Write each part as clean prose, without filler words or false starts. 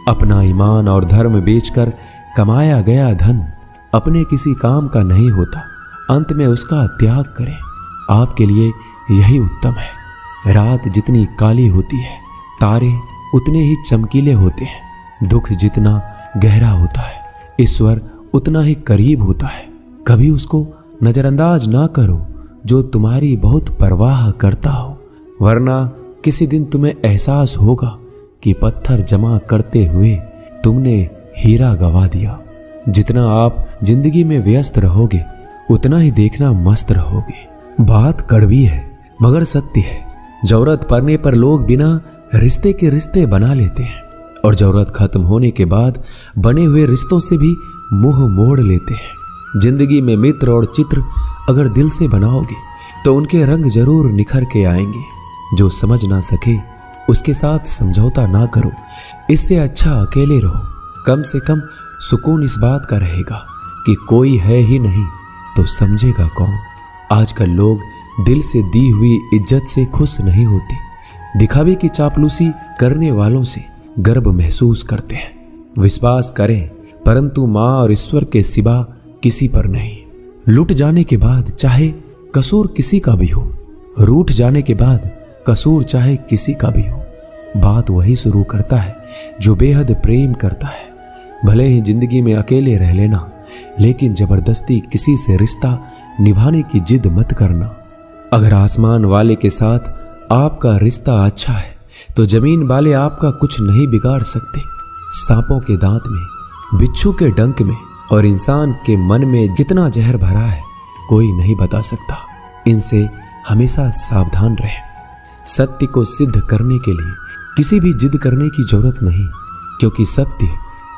अपना ईमान और धर्म बेचकर कमाया गया धन अपने किसी काम का नहीं होता, अंत में उसका त्याग करें। आपके लिए यही उत्तम है। रात जितनी काली होती है, तारे उतने ही चमकीले होते हैं। दुख जितना गहरा होता है, ईश्वर उतना ही करीब होता है। कभी उसको नजरअंदाज ना करो जो तुम्हारी बहुत परवाह करता हो, वरना किसी दिन तुम्हें एहसास होगा कि पत्थर जमा करते हुए तुमने हीरा गवा दिया। जितना आप जिंदगी में व्यस्त रहोगे उतना ही देखना मस्त रहोगे। बात कड़वी है मगर सत्य है। जरूरत पड़ने पर लोग बिना रिश्ते के रिश्ते बना लेते हैं और जरूरत खत्म होने के बाद बने हुए रिश्तों से भी मुंह मोड़ लेते हैं। जिंदगी में मित्र और चित्र अगर दिल से बनाओगे तो उनके रंग जरूर निखर के आएंगे। जो समझ ना सके उसके साथ समझौता ना करो, इससे अच्छा अकेले रहो। कम से कम सुकून इस बात का रहेगा कि कोई है ही नहीं तो समझेगा कौन। आजकल लोग दिल से दी हुई इज्जत से खुश नहीं होते, दिखावे की चापलूसी करने वालों से गर्व महसूस करते हैं। विश्वास करें परंतु मां और ईश्वर के सिवा किसी पर नहीं। लुट जाने के बाद चाहे कसूर किसी का भी हो, रूठ जाने के बाद कसूर चाहे किसी का भी हो, बात वही शुरू करता है जो बेहद प्रेम करता है। भले ही जिंदगी में अकेले रह लेना, लेकिन जबरदस्ती किसी से रिश्ता निभाने की जिद मत करना। अगर आसमान वाले के साथ आपका रिश्ता अच्छा है तो जमीन वाले आपका कुछ नहीं बिगाड़ सकते। सांपों के दांत में, बिच्छू के डंक में और इंसान के मन में कितना जहर भरा है कोई नहीं बता सकता। इनसे हमेशा सावधान रहें। सत्य को सिद्ध करने के लिए किसी भी जिद करने की जरूरत नहीं, क्योंकि सत्य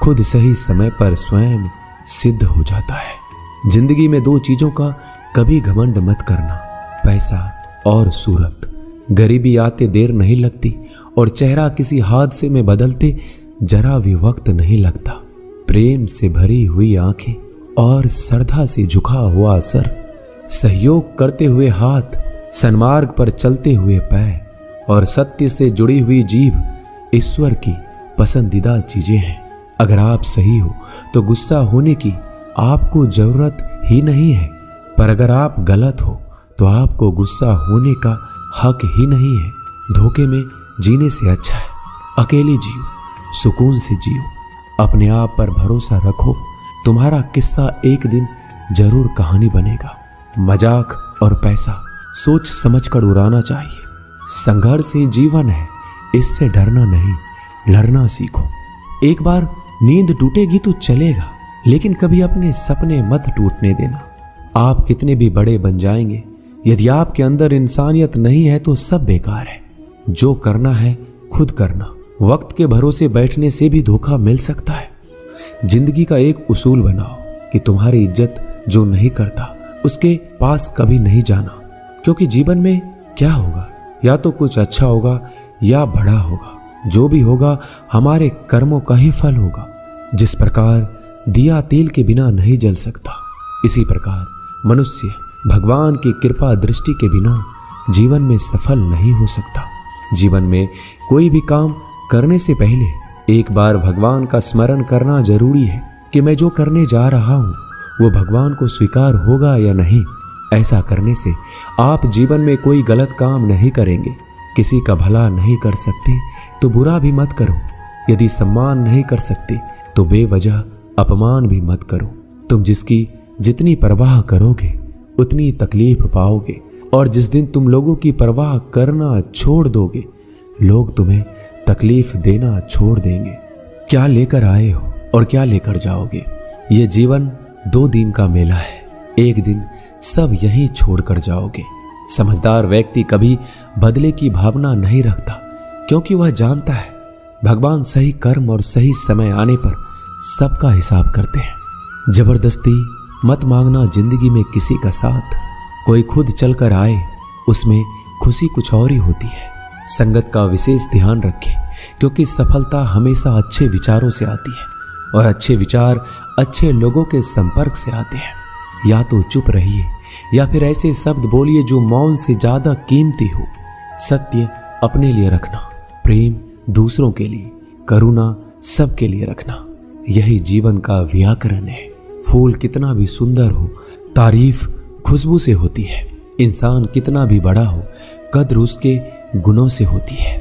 खुद सही समय पर स्वयं सिद्ध हो जाता है। जिंदगी में दो चीजों का कभी घमंड मत करना, पैसा और सूरत। गरीबी आते देर नहीं लगती और चेहरा किसी हादसे में बदलते जरा भी वक्त नहीं लगता। प्रेम से भरी हुई आंखें और श्रद्धा से झुका हुआ सर, सहयोग करते हुए हाथ, सन्मार्ग पर चलते हुए पैर और सत्य से जुड़ी हुई जीभ ईश्वर की पसंदीदा चीजें हैं। अगर आप सही हो तो गुस्सा होने की आपको जरूरत ही नहीं है, पर अगर आप गलत हो तो आपको गुस्सा होने का हक ही नहीं है। धोखे में जीने से अच्छा है अकेले जियो, सुकून से जियो, अपने आप पर भरोसा रखो। तुम्हारा किस्सा एक दिन जरूर कहानी बनेगा। मजाक और पैसा सोच समझकर उड़ाना चाहिए। संघर्ष ही जीवन है, इससे डरना नहीं, लड़ना सीखो। एक बार नींद टूटेगी तो चलेगा, लेकिन कभी अपने सपने मत टूटने देना। आप कितने भी बड़े बन जाएंगे, यदि आपके अंदर इंसानियत नहीं है तो सब बेकार है। जो करना है खुद करना। वक्त के भरोसे बैठने से भी धोखा मिल सकता है। जिंदगी का एक उसूल बनाओ कि तुम्हारी इज्जत जो नहीं करता उसके पास कभी नहीं जाना, क्योंकि जीवन में क्या होगा, या तो कुछ अच्छा होगा या बड़ा होगा। जो भी होगा हमारे कर्मों का ही फल होगा। जिस प्रकार दिया तेल के बिना नहीं जल सकता, इसी प्रकार मनुष्य भगवान की कृपा दृष्टि के बिना जीवन में सफल नहीं हो सकता। जीवन में कोई भी काम करने से पहले एक बार भगवान का स्मरण करना जरूरी है कि मैं जो करने जा रहा हूँ वो भगवान को स्वीकार होगा या नहीं। ऐसा करने से आप जीवन में कोई गलत काम नहीं करेंगे। किसी का भला नहीं कर सकते तो बुरा भी मत करो। यदि सम्मान नहीं कर सकते तो बेवजह अपमान भी मत करो। तुम जिसकी जितनी परवाह करोगे उतनी तकलीफ पाओगे, और जिस दिन तुम लोगों की परवाह करना छोड़ दोगे लोग तुम्हें तकलीफ देना छोड़ देंगे। क्या लेकर आए हो और क्या लेकर जाओगे? ये जीवन 2 दिन का मेला है, एक दिन सब यहीं छोड़कर जाओगे। समझदार व्यक्ति कभी बदले की भावना नहीं रखता, क्योंकि वह जानता है भगवान सही कर्म और सही समय आने पर सबका हिसाब करते हैं। जबरदस्ती मत मांगना जिंदगी में किसी का साथ। कोई खुद चलकर आए उसमें खुशी कुछ और ही होती है। संगत का विशेष ध्यान रखें, क्योंकि सफलता हमेशा अच्छे विचारों से आती है और अच्छे विचार अच्छे लोगों के संपर्क से आते हैं। या तो चुप रहिए या फिर ऐसे शब्द बोलिए जो मौन से ज्यादा कीमती हो। सत्य अपने लिए रखना, प्रेम दूसरों के लिए, करुणा सबके लिए रखना। यही जीवन का व्याकरण है। फूल कितना भी सुंदर हो, तारीफ खुशबू से होती है। इंसान कितना भी बड़ा हो, कद्र उसके गुणों से होती है।